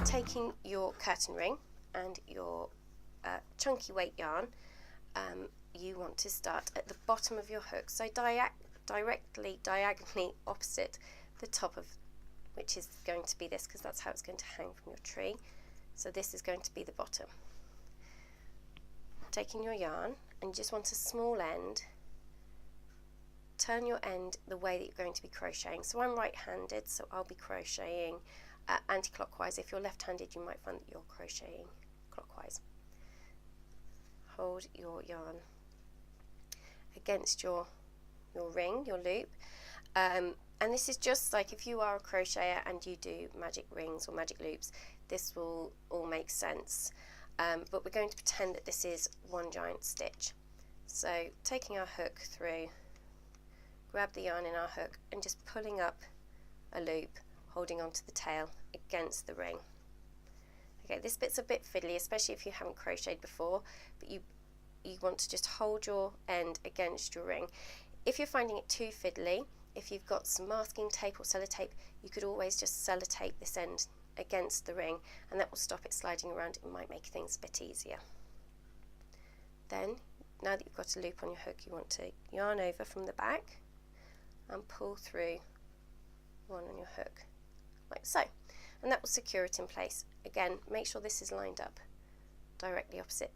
taking your curtain ring and your chunky weight yarn, you want to start at the bottom of your hook, so diagonally opposite the top of, which is going to be this, because that's how it's going to hang from your tree. So this is going to be the bottom. Taking your yarn, and you just want a small end, turn your end the way that you're going to be crocheting. So I'm right-handed, so I'll be crocheting anti-clockwise. If you're left-handed, you might find that you're crocheting clockwise. Hold your yarn against your ring, your loop, and this is just like if you are a crocheter and you do magic rings or magic loops, this will all make sense, but we're going to pretend that this is one giant stitch. So taking our hook through, grab the yarn in our hook and just pulling up a loop, holding onto the tail against the ring. Okay, this bit's a bit fiddly, especially if you haven't crocheted before, but you want to just hold your end against your ring. If you're finding it too fiddly, if you've got some masking tape or sellotape, you could always just sellotape this end against the ring, and that will stop it sliding around. It might make things a bit easier. Then, now that you've got a loop on your hook, you want to yarn over from the back and pull through one on your hook, like so, and that will secure it in place. Again, make sure this is lined up directly opposite,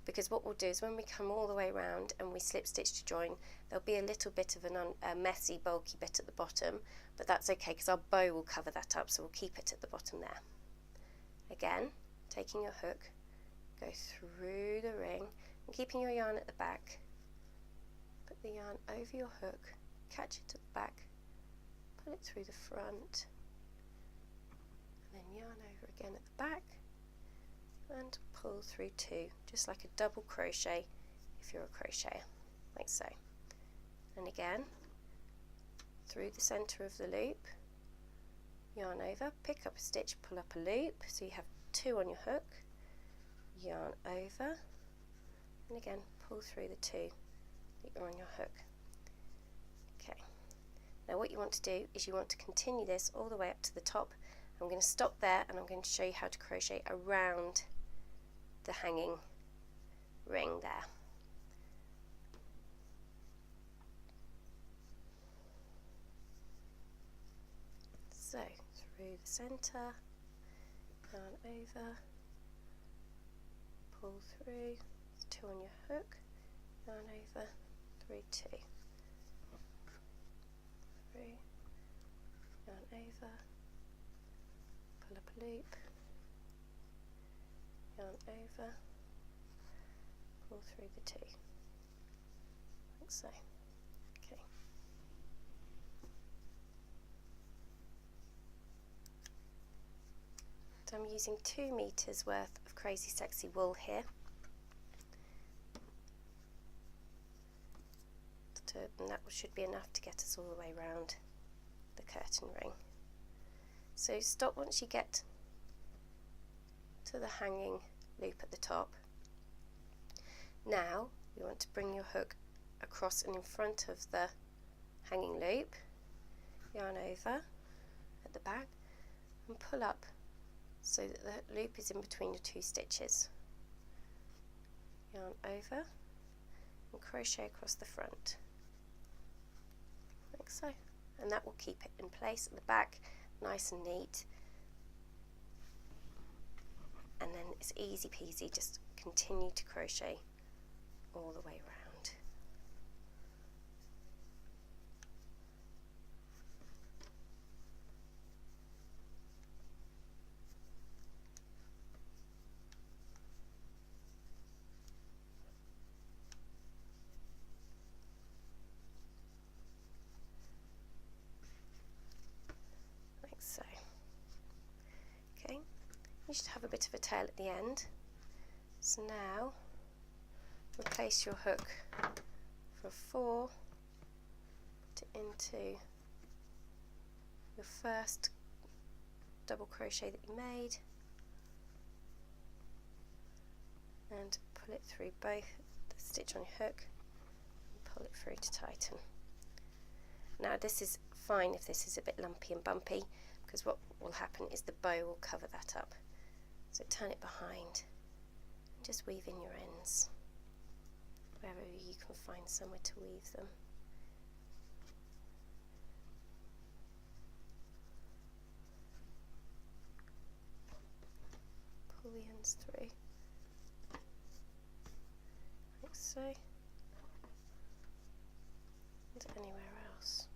because what we'll do is when we come all the way around and we slip stitch to join, there'll be a little bit of a messy, bulky bit at the bottom, but that's okay because our bow will cover that up, so we'll keep it at the bottom there. Again, taking your hook, go through the ring and keeping your yarn at the back, put the yarn over your hook, catch it at the back, pull it through the front, and then yarn over again at the back and pull through two, just like a double crochet if you're a crocheter, like so. And again, through the center of the loop, yarn over, pick up a stitch, pull up a loop, so you have two on your hook, yarn over, and again pull through the two that are on your hook. Okay, now what you want to do is you want to continue this all the way up to the top. I'm going to stop there and I'm going to show you how to crochet around the hanging ring there. So through the center, yarn over, pull through, there's two on your hook, yarn over, through two, through, yarn over, pull up a loop, yarn over, pull through the two, like so. Okay. So I'm using 2 meters worth of crazy sexy wool here, and that should be enough to get us all the way around the curtain ring. So stop once you get to the hanging loop at the top. Now you want to bring your hook across and in front of the hanging loop, yarn over at the back and pull up so that the loop is in between your 2 stitches. Yarn over and crochet across the front, like so, and that will keep it in place at the back, nice and neat. And then it's easy peasy, just continue to crochet all the way around. Like so. Okay. You should have a bit of a tail at the end. So now replace your hook for 4, put it into your first double crochet that you made and pull it through both the stitch on your hook and pull it through to tighten. Now this is fine if this is a bit lumpy and bumpy, because what will happen is the bow will cover that up. So turn it behind, just weave in your ends, wherever you can find somewhere to weave them. Pull the ends through, like so, and anywhere else.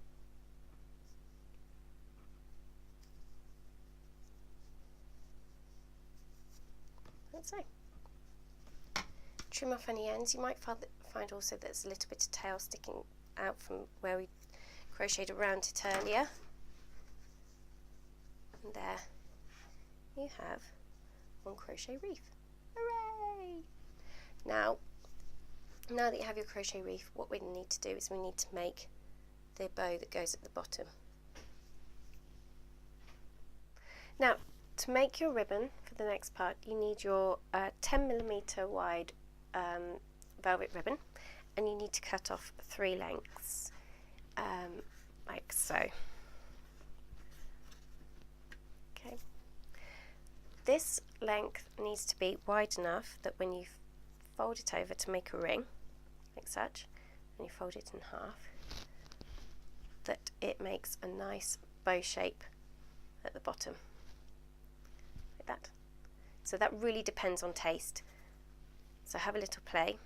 Like so. Trim off any ends. You might find also that there's a little bit of tail sticking out from where we crocheted around it earlier. And there you have one crochet wreath. Hooray! Now that you have your crochet wreath, what we need to do is we need to make the bow that goes at the bottom. Now, to make your ribbon for the next part, you need your 10mm wide velvet ribbon, and you need to cut off 3 lengths, like so. Okay. This length needs to be wide enough that when you fold it over to make a ring, like such, and you fold it in half, that it makes a nice bow shape at the bottom. That. So that really depends on taste. So have a little play.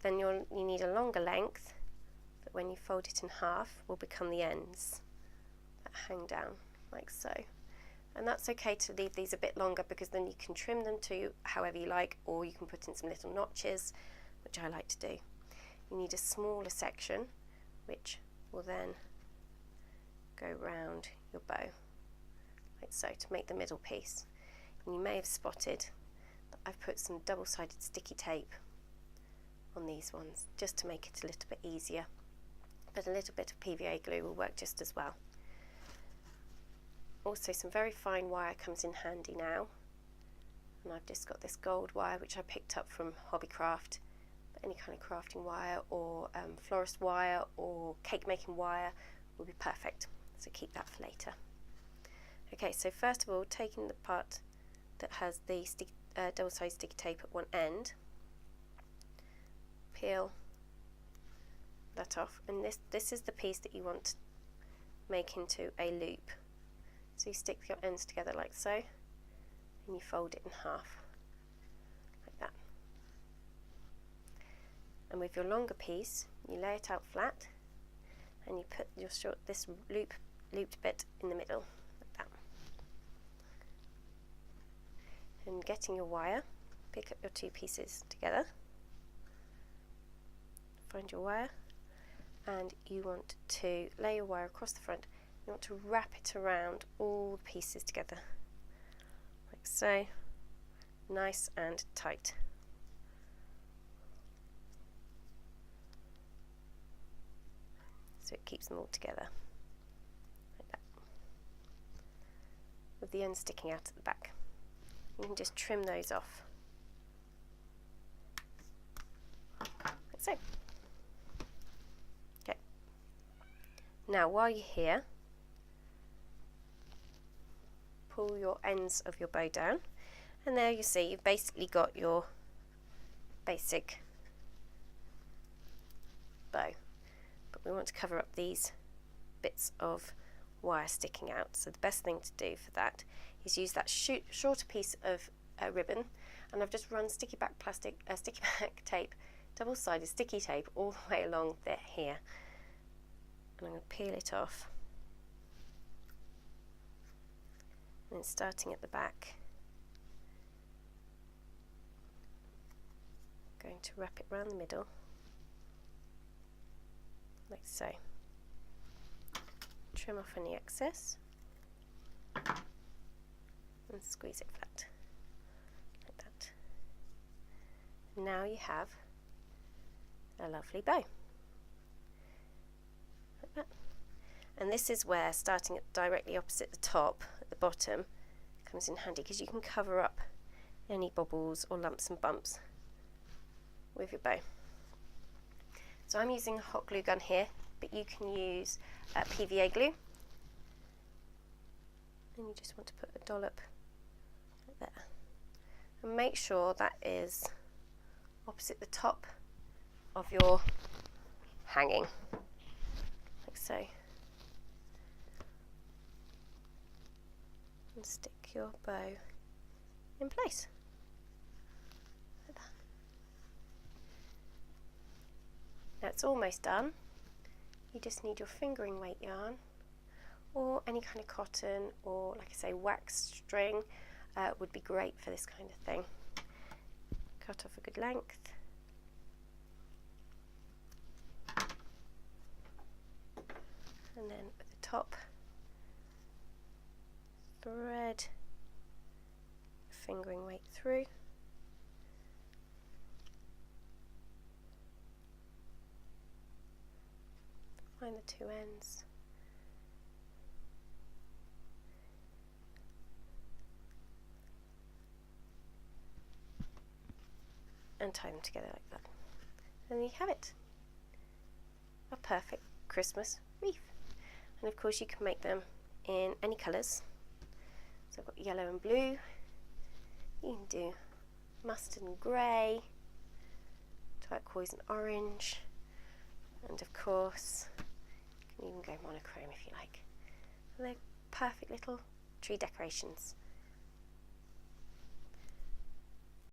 Then you need a longer length that when you fold it in half will become the ends that hang down like so. And that's okay to leave these a bit longer, because then you can trim them to however you like, or you can put in some little notches, which I like to do. You need a smaller section which will then go round your bow like so to make the middle piece. And you may have spotted that I've put some double-sided sticky tape on these ones just to make it a little bit easier, but a little bit of PVA glue will work just as well. Also, some very fine wire comes in handy now, and I've just got this gold wire which I picked up from Hobbycraft. But any kind of crafting wire or florist wire or cake making wire will be perfect, so keep that for later. Okay, so first of all, taking the part that has the double-sided sticky tape at one end, peel that off, and this is the piece that you want to make into a loop. So you stick your ends together like so, and you fold it in half, like that. And with your longer piece, you lay it out flat, and you put this looped bit in the middle. And getting your wire, pick up your 2 pieces together, find your wire, and you want to lay your wire across the front. You want to wrap it around all the pieces together, like so, nice and tight. So it keeps them all together, like that, with the end sticking out at the back. You can just trim those off, like so. Okay. Now, while you're here, pull your ends of your bow down, and there you see you've basically got your basic bow. But we want to cover up these bits of wire sticking out, so the best thing to do for that is use that shorter piece of ribbon, and I've just run sticky back tape, double-sided sticky tape all the way along there here, and I'm going to peel it off, and then starting at the back, I'm going to wrap it around the middle like so. Trim off any excess and squeeze it flat like that. Now you have a lovely bow like that. And this is where starting directly opposite the top at the bottom comes in handy, because you can cover up any bobbles or lumps and bumps with your bow. So I'm using a hot glue gun here, but you can use PVA glue, and you just want to put a dollop there. And make sure that is opposite the top of your hanging, like so. And stick your bow in place. Like that. Now it's almost done. You just need your fingering weight yarn or any kind of cotton, or like I say, wax string would be great for this kind of thing. Cut off a good length. And then at the top, thread fingering weight through. Find the two ends. And tie them together like that. And there you have it. A perfect Christmas wreath. And of course you can make them in any colours. So I've got yellow and blue. You can do mustard and grey, turquoise and orange, and of course you can even go monochrome if you like. And they're perfect little tree decorations.